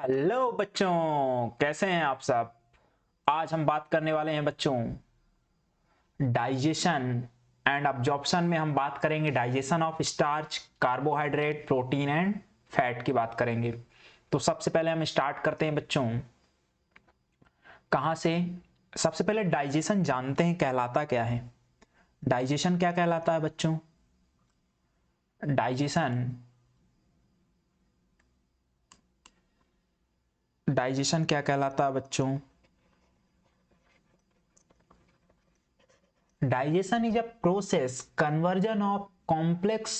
Hello बच्चों, कैसे हैं आप सब। आज हम बात करने वाले हैं बच्चों डाइजेशन एंड अब्जॉर्प्शन में हम बात करेंगे digestion of starch, carbohydrate, protein and fat की बात करेंगे। तो सबसे पहले हम स्टार्ट करते हैं बच्चों, कहाँ से। सबसे पहले डाइजेशन जानते हैं कहलाता क्या है। डाइजेशन क्या कहलाता है बच्चों। डाइजेशन डाइजेशन क्या कहलाता है बच्चों। Digestion is a process conversion of complex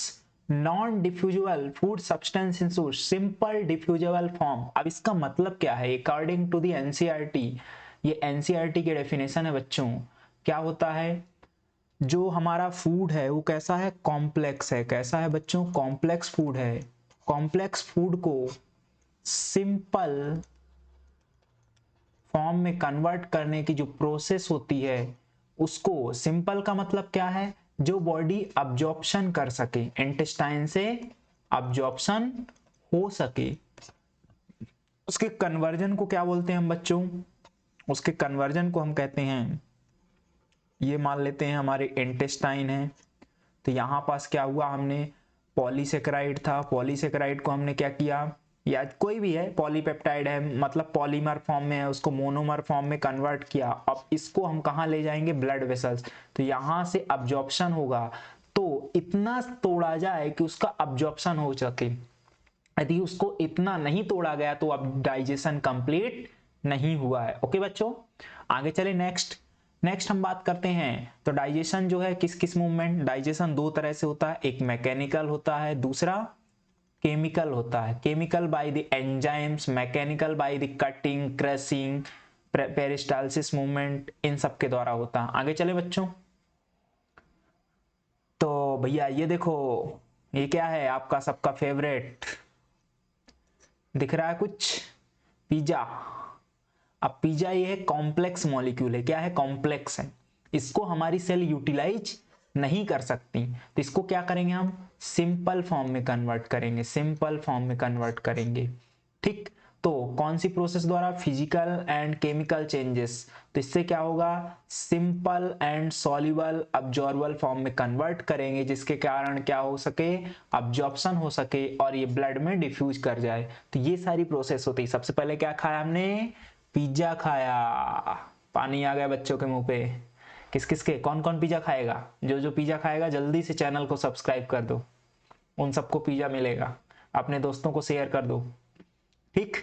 non-diffusible food substance into simple diffusible form। अब इसका मतलब क्या है अकॉर्डिंग टू दी एनसीईआरटी। ये एनसीईआरटी की डेफिनेशन है बच्चों। क्या होता है, जो हमारा फूड है वो कैसा है, कॉम्प्लेक्स है। कैसा है बच्चों, कॉम्प्लेक्स फूड है। कॉम्प्लेक्स फूड को सिंपल फॉर्म में कन्वर्ट करने की जो प्रोसेस होती है उसको, सिंपल का मतलब क्या है, जो बॉडी अब्जॉर्प्शन कर सके, इंटेस्टाइन से अब्जॉर्प्शन हो सके, उसके कन्वर्जन को क्या बोलते हैं हम बच्चों। उसके कन्वर्जन को हम कहते हैं, ये मान लेते हैं हमारे इंटेस्टाइन है। तो यहां पास क्या हुआ, हमने पॉलीसेकेराइड था, पॉलीसेकेराइड को हमने क्या किया, या कोई भी है पॉलीपेप्टाइड है, मतलब पॉलीमर फॉर्म में है, उसको मोनोमर फॉर्म में कन्वर्ट किया। अब इसको हम कहाँ ले जाएंगे, ब्लड वेसल्स। तो यहां से अब्जॉर्प्शन होगा, तो इतना तोड़ा जाए कि उसका अब्जॉर्प्शन हो सके। यदि उसको इतना नहीं तोड़ा गया तो अब डाइजेशन कंप्लीट नहीं हुआ है। ओके बच्चों, आगे चले। नेक्स्ट हम बात करते हैं। तो डाइजेशन जो है किस किस मूवमेंट, डाइजेशन दो तरह से होता है, एक मैकेनिकल होता है, दूसरा केमिकल होता है। Chemical by the enzymes, mechanical by the cutting, crushing, peristalsis movement, इन सब के द्वारा होता है। आगे चले बच्चों। तो भैया ये देखो, ये क्या है, आपका सबका फेवरेट दिख रहा है कुछ, पिज्जा। अब पिज्जा ये है कॉम्प्लेक्स मॉलिक्यूल है। क्या है, कॉम्प्लेक्स है। इसको हमारी सेल यूटिलाइज नहीं कर सकती, तो इसको क्या करेंगे हम, सिंपल फॉर्म में कन्वर्ट करेंगे, सिंपल फॉर्म में कन्वर्ट करेंगे। ठीक, तो कौन सी प्रोसेस द्वारा, फिजिकल एंड केमिकल चेंजेस। तो इससे क्या होगा, simple and soluble absorbable form में कन्वर्ट करेंगे, जिसके कारण क्या हो सके, अब्जॉर्प्शन हो सके और ये ब्लड में डिफ्यूज कर जाए। तो ये सारी प्रोसेस होती है। सबसे पहले क्या खाया हमने, पिज्जा खाया। पानी आ गया बच्चों के मुंह पे। किस किस के, कौन कौन पिज्जा खाएगा, जो जो पिज्जा खाएगा जल्दी से चैनल को सब्सक्राइब कर दो, उन सबको पिज्जा मिलेगा। अपने दोस्तों को शेयर कर दो। ठीक,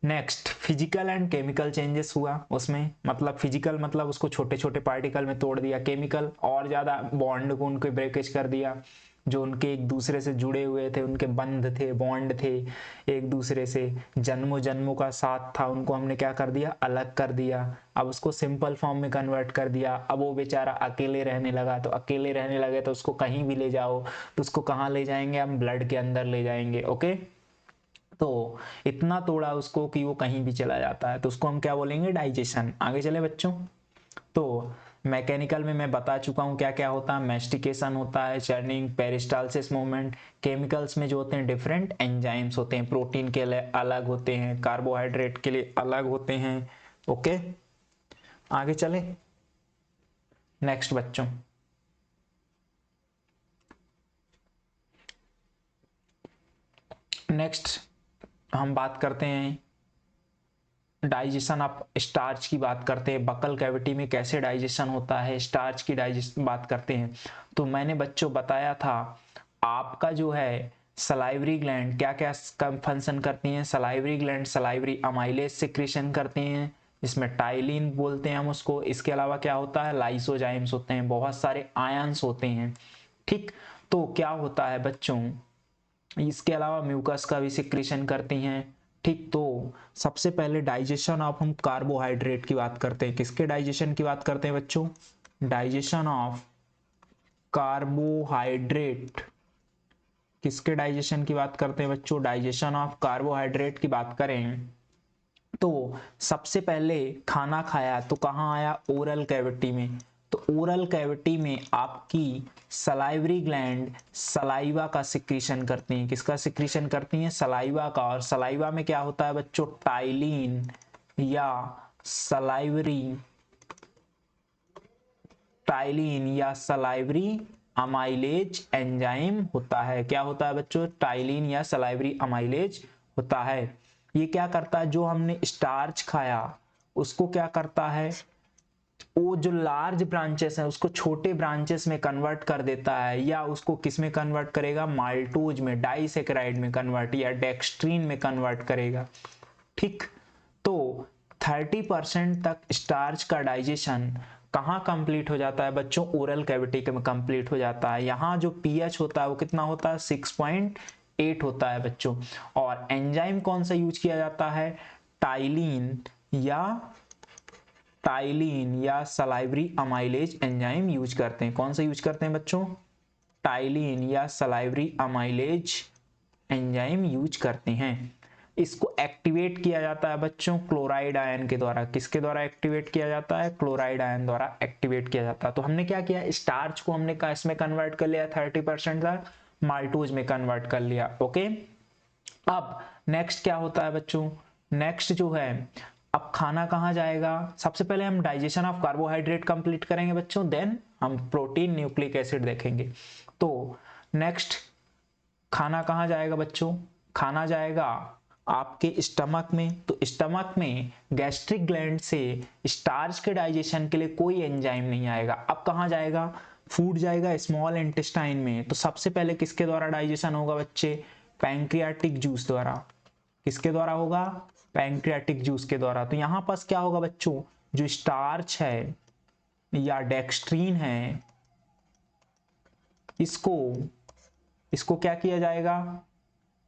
next physical and chemical changes हुआ उसमें, मतलब फिजिकल मतलब उसको छोटे छोटे पार्टिकल में तोड़ दिया, केमिकल और ज्यादा बॉन्ड को उनके ब्रेकेज कर दिया, जो उनके एक दूसरे से जुड़े हुए थे, उनके बंध थे, बॉन्ड थे एक दूसरे से, जन्मों जन्मों का साथ था, उनको हमने क्या कर दिया, अलग कर दिया। अब उसको सिंपल फॉर्म में कन्वर्ट कर दिया। अब वो बेचारा अकेले रहने लगा, तो अकेले रहने लगे तो उसको कहीं भी ले जाओ, तो उसको कहाँ ले जाएंगे, हम ब्लड के अंदर ले जाएंगे। ओके, तो इतना तोड़ा उसको कि वो कहीं भी चला जाता है, तो उसको हम क्या बोलेंगे, डाइजेशन। आगे चले बच्चों। तो मैकेनिकल में मैं बता चुका हूं क्या क्या होता है, मैस्टिकेशन होता है, चर्निंग, पेरिस्टालसिस मूवमेंट। केमिकल्स में जो होते हैं डिफरेंट एंजाइम्स होते हैं, प्रोटीन के लिए अलग होते हैं, कार्बोहाइड्रेट के लिए अलग होते हैं। ओके, आगे चले। नेक्स्ट बच्चों, नेक्स्ट हम बात करते हैं डाइजेशन ऑफ स्टार्च की बात करते हैं। बकल कैविटी में कैसे डाइजेशन होता है, स्टार्च की डाइजेशन बात करते हैं। तो मैंने बच्चों बताया था, आपका जो है सलाइवरी ग्लैंड क्या क्या फंक्शन करती हैं। Salivary gland salivary amylase secretion करते हैं, जिसमें टाइलिन बोलते हैं हम उसको। इसके अलावा क्या होता है, लाइसोजाइम्स होते हैं, बहुत सारे आयंस होते हैं। ठीक, तो क्या होता है बच्चों, इसके अलावा म्यूकस का भी सिक्रीशन करती हैं। ठीक, तो सबसे पहले डाइजेशन ऑफ हम कार्बोहाइड्रेट की बात करते हैं। किसके डाइजेशन की बात करते हैं बच्चों, डाइजेशन ऑफ कार्बोहाइड्रेट। किसके डाइजेशन की बात करते हैं बच्चों, डाइजेशन ऑफ कार्बोहाइड्रेट की बात करें तो सबसे पहले खाना खाया तो कहाँ आया, ओरल कैविटी में। तो ओरल कैविटी में आपकी सलाइवरी ग्लैंड सलाइवा का सिक्रीशन करती हैं। किसका सिक्रीशन करती हैं? सलाइवा का। और सलाइवा में क्या होता है बच्चों? टाइलिन या सलाइवरी अमाइलेज एंजाइम होता है। क्या होता है बच्चों? टाइलिन या सलाइवरी अमाइलेज होता है। ये क्या करता है? जो हमने स्टार्च खाया उसको क्या करता है? वो जो लार्ज ब्रांचेस हैं उसको छोटे ब्रांचेस में कन्वर्ट कर देता है, या उसको किस में कन्वर्ट करेगा? माल्टोज में, डाइसेकेराइड में कन्वर्ट या डेक्स्ट्रीन में कन्वर्ट करेगा। ठीक, तो 30% तक स्टार्च का डाइजेशन कहाँ कंप्लीट हो जाता है बच्चों? ओरल कैविटी में कंप्लीट हो जाता है। यहाँ जो पीएच होता है वो कितना होता है? 6.8 होता है बच्चों। और एंजाइम कौन सा यूज किया जाता है? टाइलिन या सलाइवरी अमाइलेज एंजाइम यूज करते हैं। कौन सा यूज करते हैं बच्चों? टाइलिन या सलाइवरी अमाइलेज एंजाइम यूज करते हैं। इसको एक्टिवेट किया जाता है बच्चों क्लोराइड आयन के द्वारा। किसके द्वारा एक्टिवेट किया जाता है? क्लोराइड आयन द्वारा एक्टिवेट किया जाता है। तो हमने क्या किया? स्टार्च को हमने इसमें कन्वर्ट कर लिया, 30% तक माल्टोज में कन्वर्ट कर लिया। ओके, अब नेक्स्ट क्या होता है बच्चों? नेक्स्ट जो है, अब खाना कहाँ जाएगा? सबसे पहले हम डाइजेशन ऑफ कार्बोहाइड्रेट कंप्लीट करेंगे बच्चों, देन हम प्रोटीन न्यूक्लिक एसिड देखेंगे। तो नेक्स्ट खाना कहाँ जाएगा बच्चों? खाना जाएगा आपके स्टमक में। तो स्टमक में गैस्ट्रिक ग्लैंड से स्टार्च के डाइजेशन के लिए कोई एंजाइम नहीं आएगा। अब कहाँ जाएगा? फूड जाएगा स्मॉल इंटेस्टाइन में। तो सबसे पहले किसके द्वारा डाइजेशन होगा बच्चे? पैंक्रियाटिक जूस द्वारा। किसके द्वारा होगा? पैंक्रियाटिक जूस के द्वारा। तो यहां पास क्या होगा बच्चों? जो स्टार्च है या डेक्स्ट्रीन है, इसको क्या किया जाएगा?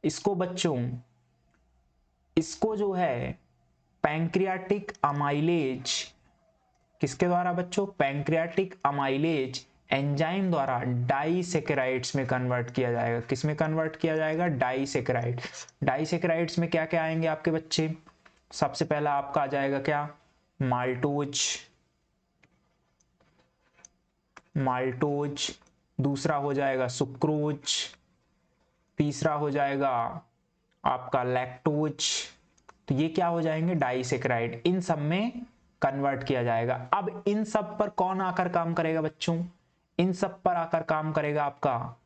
इसको बच्चों, इसको जो है पैंक्रियाटिक अमाइलेज, किसके द्वारा बच्चों? पैंक्रियाटिक अमाइलेज एंजाइम द्वारा डाइसेकेराइड्स में कन्वर्ट किया जाएगा। किस में कन्वर्ट किया जाएगा? डाइसेकेराइड। डाइसेकेराइड्स में क्या क्या आएंगे आपके बच्चे? सबसे पहला आपका आ जाएगा क्या? माल्टोज। दूसरा हो जाएगा सुक्रोज। तीसरा हो जाएगा आपका लैक्टोज। तो ये क्या हो जाएंगे? डाइसेकेराइड। इन सब में कन्वर्ट किया जाएगा। अब इन सब पर कौन आकर काम करेगा बच्चों? इन सब पर आकर काम करेगा आपका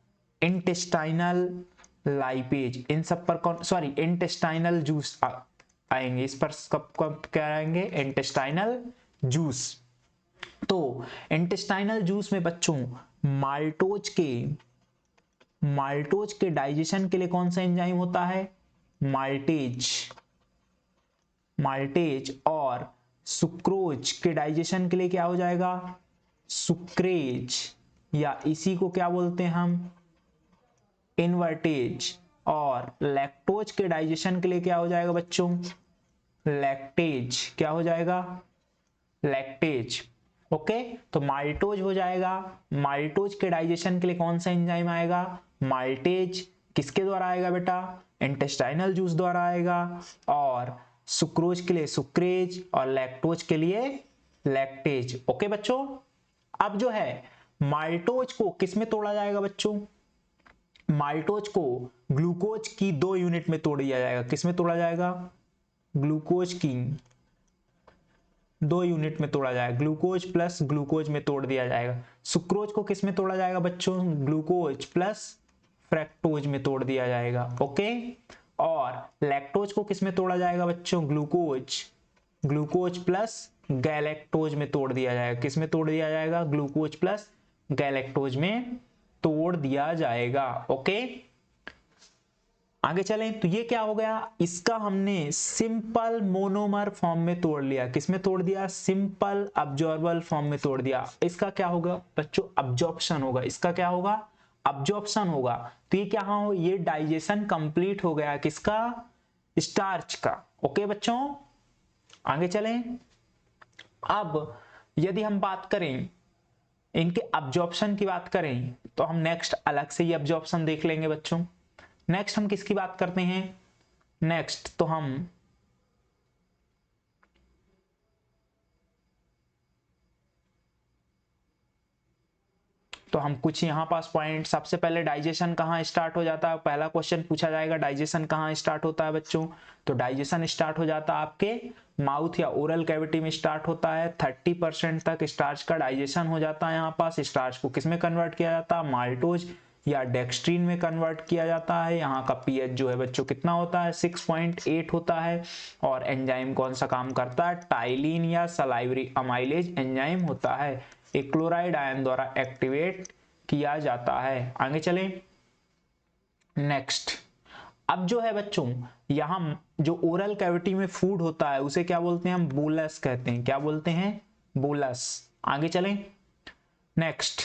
इंटेस्टाइनल लाइपेज। इन सब पर कौन, सॉरी, इंटेस्टाइनल जूस आएंगे। इस पर कब क्या आएंगे? Intestinal juice. तो इंटेस्टाइनल जूस में बच्चों माल्टोज के डाइजेशन के लिए कौन सा एंजाइम होता है? माल्टेज। और सुक्रोज के डाइजेशन के लिए क्या हो जाएगा? सुक्रेज, या इसी को क्या बोलते हैं हम? इन्वर्टेज। और लैक्टोज के डाइजेशन के लिए क्या हो जाएगा बच्चों? लैक्टेज। क्या हो जाएगा? लैक्टेज। ओके, तो माल्टोज हो जाएगा। माल्टोज के डाइजेशन के लिए कौन सा एंजाइम आएगा? माल्टेज। किसके द्वारा आएगा बेटा? इंटेस्टाइनल जूस द्वारा आएगा। और सुक्रोज के लिए सुक्रेज, और लैक्टोज के लिए लैक्टेज। ओके बच्चों, अब जो है माल्टोज को किस में तोड़ा जाएगा बच्चों? माल्टोज को ग्लूकोज की 2 यूनिट में तोड़ दिया जाएगा। किस में तोड़ा जाएगा? ग्लूकोज की 2 यूनिट में तोड़ा जाएगा। ग्लूकोज प्लस ग्लूकोज में तोड़ दिया जाएगा। सुक्रोज को किस में तोड़ा जाएगा बच्चों? ग्लूकोज प्लस फ्रैक्टोज में तोड़ दिया जाएगा। ओके, और लैक्टोज को किस में तोड़ा जाएगा बच्चों? ग्लूकोज प्लस गैलेक्टोज में तोड़ दिया जाएगा। किस में तोड़ दिया जाएगा? ग्लूकोज प्लस गैलेक्टोज में तोड़ दिया जाएगा। ओके, आगे चलें। तो ये क्या हो गया? इसका हमने सिंपल मोनोमर फॉर्म में तोड़ लिया। किस में तोड़ दिया? सिंपल अब्जॉर्बल फॉर्म में तोड़ दिया। इसका क्या होगा बच्चों? अब्जॉर्प्शन होगा। इसका क्या होगा? अब्जॉर्प्शन होगा। तो ये क्या हो? ये डाइजेशन कंप्लीट हो गया किसका? स्टार्च का। ओके बच्चों, आगे चलें। अब यदि हम बात करें इनके अब्जॉर्प्शन की बात करें, तो हम नेक्स्ट अलग से ही अब्जॉर्प्शन देख लेंगे बच्चों। नेक्स्ट हम किसकी बात करते हैं? नेक्स्ट तो हम तो हम कुछ यहाँ पास पॉइंट, सबसे पहले डाइजेशन कहाँ स्टार्ट हो जाता है, पहला क्वेश्चन पूछा जाएगा डाइजेशन कहाँ स्टार्ट होता है बच्चों। तो डाइजेशन स्टार्ट हो जाता है आपके माउथ या ओरल कैविटी में स्टार्ट होता है। 30% तक स्टार्च का डाइजेशन हो जाता है यहाँ पास। स्टार्च को किस में कन्वर्ट किया जाता है, माल्टोज या डेक्सट्रीन में कन्वर्ट किया जाता है। यहाँ का पीएच जो है बच्चों कितना होता है, 6.8 होता है। और एंजाइम कौन सा काम करता है, टाइलिन या सलाइवरी अमाइलेज एंजाइम होता है, एक क्लोराइड आयन द्वारा एक्टिवेट किया जाता है। आगे चलें नेक्स्ट। अब जो है बच्चों यहां जो ओरल कैविटी में फूड होता है उसे क्या बोलते हैं हम, बोलस कहते हैं। क्या बोलते हैं, बोलस। आगे चलें नेक्स्ट।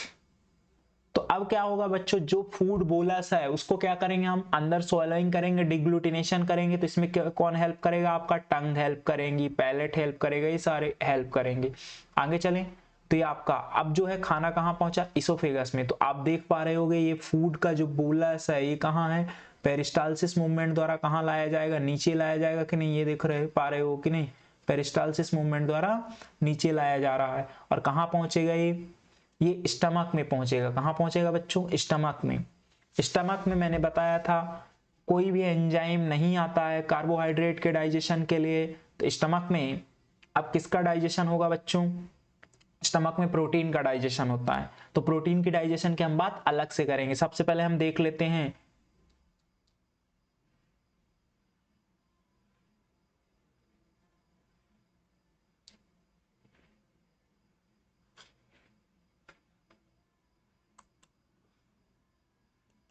तो अब क्या होगा बच्चों, जो फूड बोलस है उसको क्या करेंगे हम, अंदर स्वॉलोइंग करेंगे, डिग्लूटिनेशन करेंगे। तो इसमें कौन हेल्प करेगा, आपका टंग हेल्प करेंगी, पैलेट हेल्प करेगा, ये सारे हेल्प करेंगे। आगे चलें तो ये आपका अब जो है खाना कहाँ पहुंचा, इसोफेगस में। तो आप देख पा रहे होगे ये फूड का जो बोलस है ये कहाँ है, पेरिस्टालसिस मूवमेंट द्वारा कहाँ लाया जाएगा, नीचे लाया जाएगा कि नहीं, ये देख रहे पा रहे हो कि नहीं, पेरिस्टालसिस मूवमेंट द्वारा नीचे लाया जा रहा है। और कहाँ पहुंचेगा ये स्टमक में पहुंचेगा। कहाँ पहुंचेगा बच्चों, स्टमक में। स्टमक में मैंने बताया था कोई भी एंजाइम नहीं आता है कार्बोहाइड्रेट के डाइजेशन के लिए। तो स्टमक में अब किसका डाइजेशन होगा बच्चों, स्टमक में प्रोटीन का डाइजेशन होता है। तो प्रोटीन की डाइजेशन की हम बात अलग से करेंगे। सबसे पहले हम देख लेते हैं